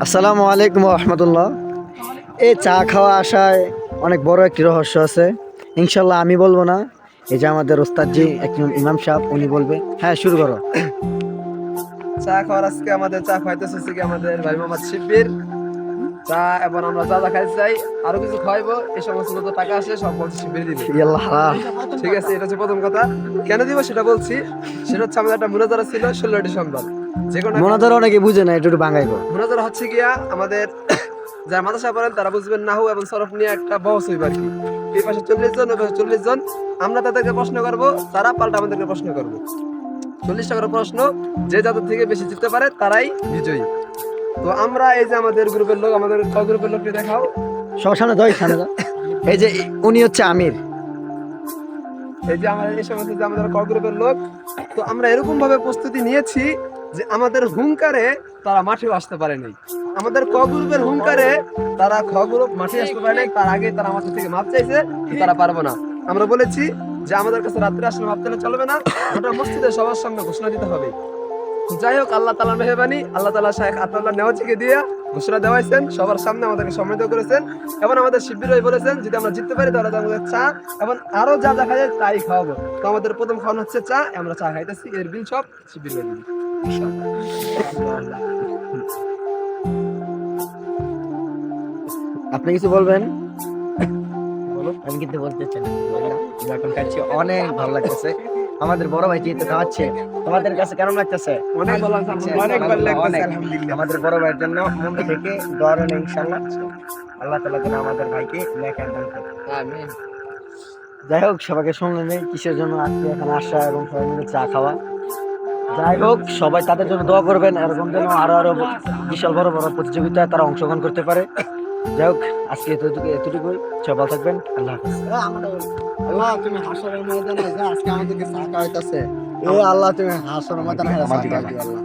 আসসালামু আলাইকুম রহমতুল্লাহ। এই চা খাওয়া আসায় অনেক বড় একটি রহস্য আছে। ইনশাল্লাহ আমি বলবো না, এই যে আমাদের ওস্তাদ জি একজন ইমাম সাহেব উনি বলবে। হ্যাঁ, শুরু করো। চা খাওয়ার আজকে আমাদের চা খাইতেছে কি আমাদের ভাই মোহাম্মদ শিব্বির চা, এবং আমরা যা যা খাইতে চাই আরো কিছু খাইবো, এই সমস্ত যত টাকা আসে সব বলছে শিব্বির দিবে। ইয়াল্লাহ হারাম। ঠিক আছে, এটা হচ্ছে প্রথম কথা। কেন দিব সেটা বলছি। সেটা হচ্ছে আমাদের একটা মুনাজারা ছিল 16 ডিসেম্বর। যে কোনো মনাদার অনেকে বুঝে না, একটু একটু বাঙাইবো। মুনাজারা হচ্ছে গিয়া আমাদের যারা মাদ্রাসা পড়েন তারা বুঝবেন, নাহু এবং সরফ নিয়ে একটা বহস হইব আর কি। এই পাশে 40 জন, ওই পাশে 40 জন। আমরা তাদেরকে প্রশ্ন করবো, তারা পাল্টা আমাদেরকে প্রশ্ন করবো। 40টা করে প্রশ্ন, যে যাদের থেকে বেশি জিততে পারে তারাই বিজয়ী। তো আমরা এই যে আমাদের গ্রুপের লোক, আমাদের গ্রুপের লোককে দেখাও। সবার সামনে দাও, সামনে দাও। এই যে উনি হচ্ছে আমির। এই যে আমাদের এই সমস্ত যে আমাদের গ্রুপের লোক। তো আমরা এরকম ভাবে প্রস্তুতি নিয়েছি যে আমাদের হুঙ্কারে তারা মাঠেও আসতে পারেনি। আমাদের গ্রুপের হুঙ্কারে তারা গ্রুপ মাঠে আসতে পারে নাই, তার আগে তারা আমাদের থেকে মাপ চাইছে, তারা পারবো না। আমরা বলেছি যে আমাদের কাছে রাত্রে আসলে মাপ চাইলে চলবে না, ওটা মসজিদে সবার সামনে ঘোষণা দিতে হবে। যাই হোক, আল্লাহ তাআলার মেহেরবানি, আল্লাহ তাআলা শাইখ আতাউল্লাহ নেওয়াজিকে দিয়ে ঘোষণা দেওয়াইছেন, সবার সামনে আমাদেরকে সম্মানিত করেছেন। এবং আমাদের শিবির ভাই বলেছেন যদি আমরা জিততে পারি তাহলে আমাদের চা এবং আরো যা যা খাই তাই খাওয়াবো। তো আমাদের প্রথম খাওয়ানো হচ্ছে চা, আমরা চা খাইতেছি, এর বিল সব শিবির ভাই দিবে। আপনি কিছু বলবেন? বলো। আমি কিন্তু বলতে চাই না, এখন খাচ্ছি, অনেক ভালো লাগতেছে। আমাদের বড় ভাই যেহেতু খাওয়াচ্ছে, তোমাদের কাছে কেমন লাগতেছে? অনেক ভালো লাগছে, অনেক ভালো লাগছে, আলহামদুলিল্লাহ। আমাদের বড় ভাইয়ের জন্য মন থেকে দোয়া রইল, ইনশাআল্লাহ আল্লাহ তাআলা যেন আমাদের ভাইকে নেক দান করে। আমিন। যাই হোক, সবাইকে শুনলেন কিসের জন্য আজকে এখানে আসা এবং সবাই মিলে চা খাওয়া। যাই হোক, সবাই তাদের জন্য দোয়া করবেন, এরকম যেন আরো আরো বিশাল বড় বড় প্রতিযোগিতায় তারা অংশগ্রহণ করতে পারে। যাই হোক, আজকে এতটুকুই। সবাই ভালো থাকবেন, আল্লাহ হাফেজ। আল্লাহ তুমি হাসরের ময়দানে যে আজকে আমাদেরকে চা খাওয়াইতেছে, এ আল্লাহ তুমি হাসরের ময়দানে চা খাওয়াইতে আল্লাহ।